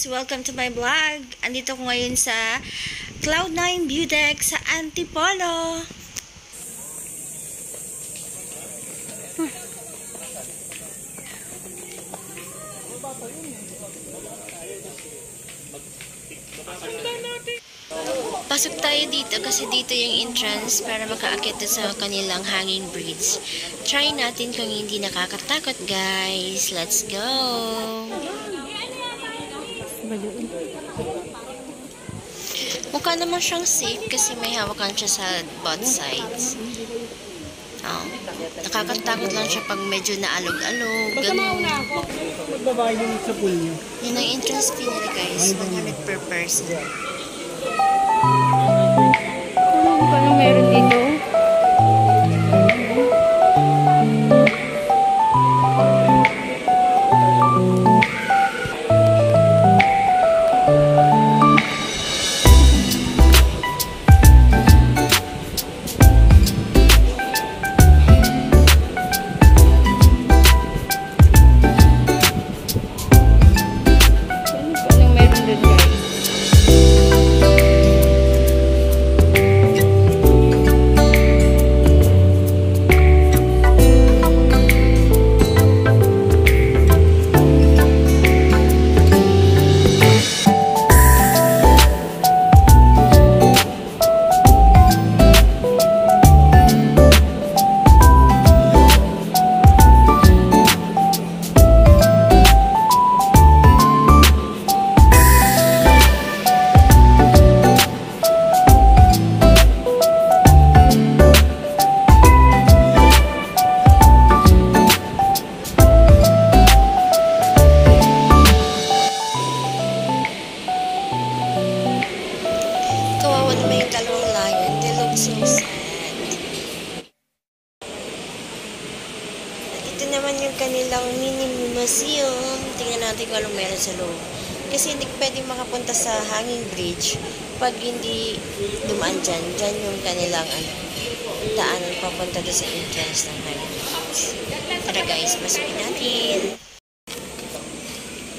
guys! Welcome to my vlog. Andito ko ngayon sa Cloud9 View Deck sa Antipolo. Pasok tayo dito kasi dito yung entrance para makaakit sa kanilang hanging bridge. Try natin kung hindi nakakatakot, guys. Let's go! Mukha naman siyang safe kasi may hawakan siya sa both sides. Oh, nakakatakot lang siya pag medyo naalog-alog. Ganun. Magbabayad yung sa pool nyo. Yun ang entrance fee nila, guys. 100 per person. Ano ba nang meron dito? Kawawa naman yung dalawang lion. They look so sad. Ito naman yung kanilang mini museum. Tingnan natin kung anong meron sa loob. Kasi hindi pwedeng makapunta sa hanging bridge pag hindi dumaan dyan. Dyan yung kanilang daanan papunta doon sa entrance ng hanging bridge. Tara guys, masukin natin.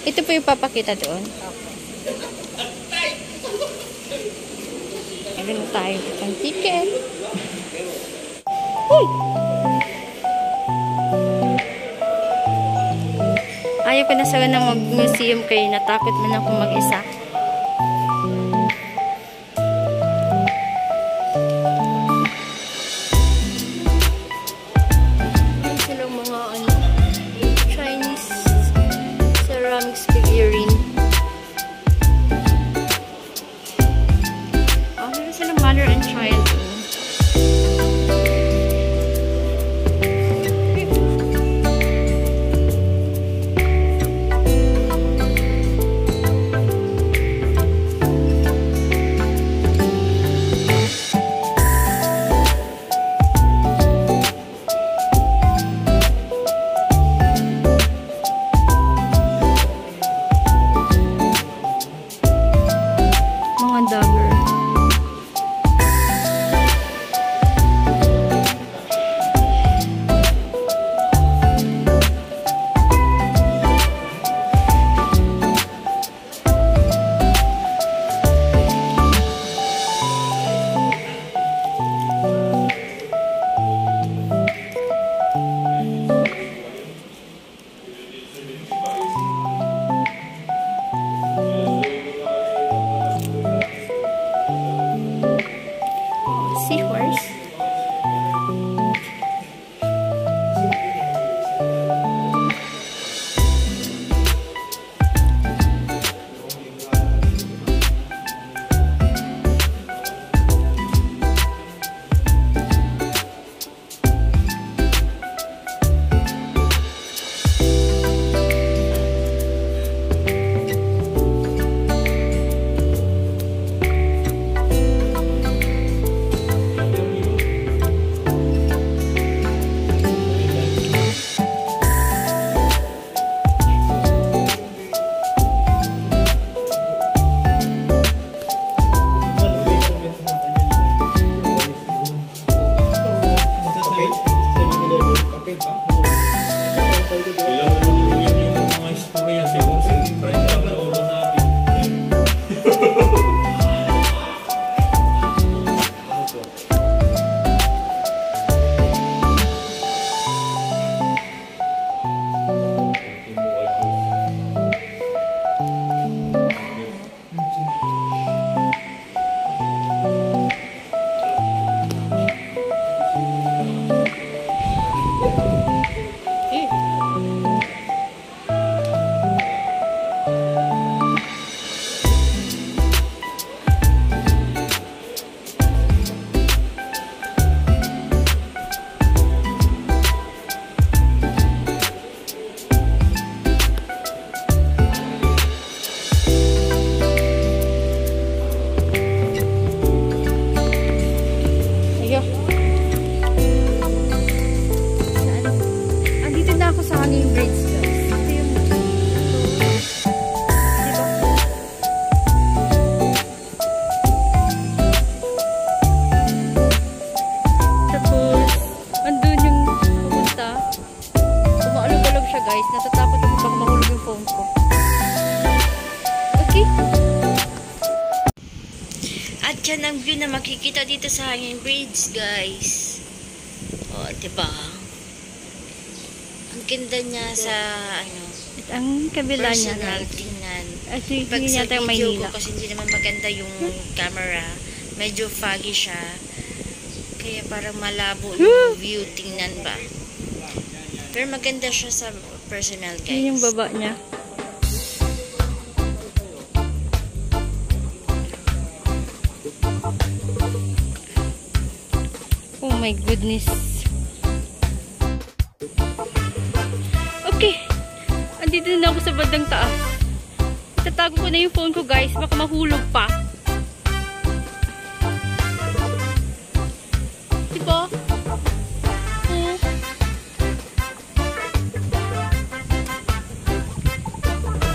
Ito po yung papakita doon. Meron na tayo isang ticket. Uy! Ayaw ko na sana ng mag-museum kayo. Natakot man ako mag-isa. Yan silang mga Chinese ceramics figurine. Mother and child. Mga dogger. Seahorse. guys. Natatakot ako baka mahulog yung phone ko. Okay. At yan ang view na makikita dito sa hanging bridge, guys. O, diba? Ang ganda niya sa, At ang kabila niya, personal guys. tingnan. At Pag hindi sa yata yung video Maynila. ko, kasi hindi naman maganda yung camera. Medyo foggy siya. Kaya parang malabo yung view, tingnan ba? Pero maganda siya sa personal, guys. Yun yung baba niya. Oh my goodness. Okay. Andito na ako sa bandang taas. Itatago ko na yung phone ko, guys. Baka mahulog pa. Diba? Oh.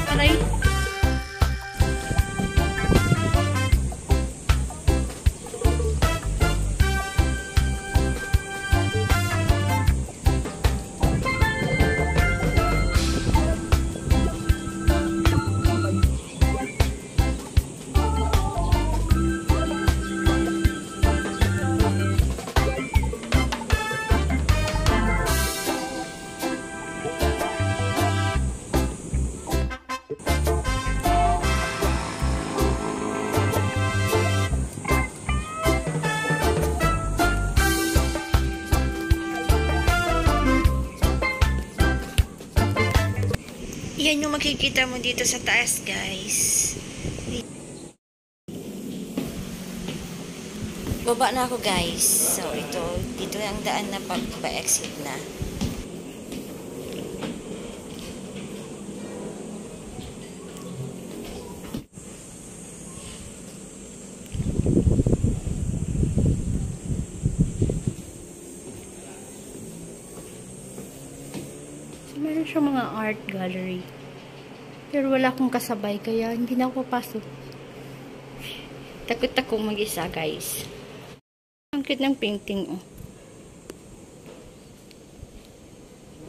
Aray. Yan yung makikita mo dito sa taas, guys. Baba na ako, guys. So, dito ang daan na pagpa-exit na. Meron siyang mga art gallery. Pero wala akong kasabay, kaya hindi na ako papasok. Takot ako mag-isa, guys. Ang cute ng painting, oh.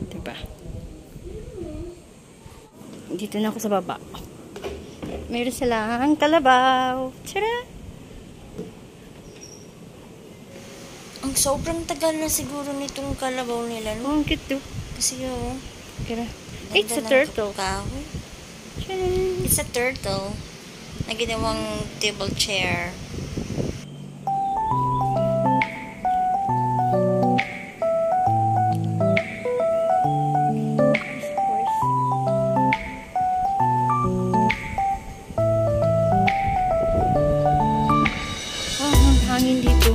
Diba? Dito na ako sa baba. Meron silang kalabaw. Tara! Ang sobrang tagal na siguro nitong kalabaw nila, Oh, no? ang cute, oh. Kasi, oh, Tara. ganda It's a ng turtle. kahoy. Tcharam! It's a turtle na ginawang table chair. Of course. Oh, ang hangin dito.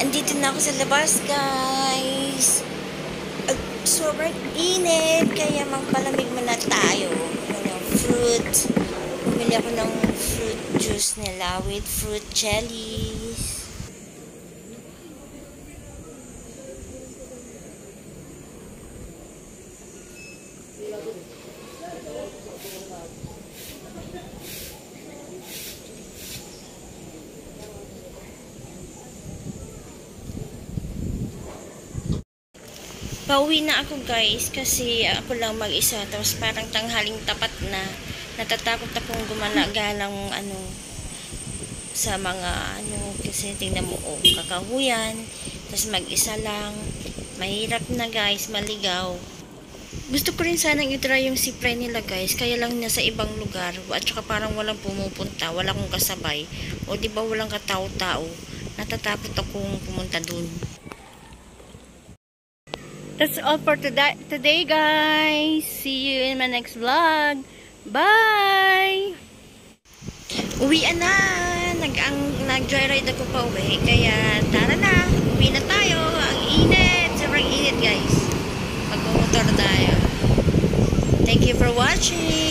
Andito na ako sa labas, guys. At sobrang init, kaya magpalamig muna tayo. Fruit. Bumili ako ng fruit juice nila with fruit jellies. Pauwi na ako, guys, kasi ako lang mag-isa, tapos parang tanghaling tapat na. Natatakot akong gumala-galang sa mga kasi tingnan mo, oh, kakahuyan, tapos mag-isa lang. Mahirap na, guys, maligaw. Gusto ko rin sanang i-try yung sipre nila, guys, kaya lang nasa ibang lugar, at saka parang walang pumupunta, wala akong kasabay, o di ba walang katao-tao. Natatakot akong pumunta dun. That's all for today, guys. See you in my next vlog. Bye! Uwian na! Nag-joyride ako pa uwi. Kaya tara na! Uwi na tayo! Ang init! Sobrang init, guys. Magmumotor tayo. Thank you for watching!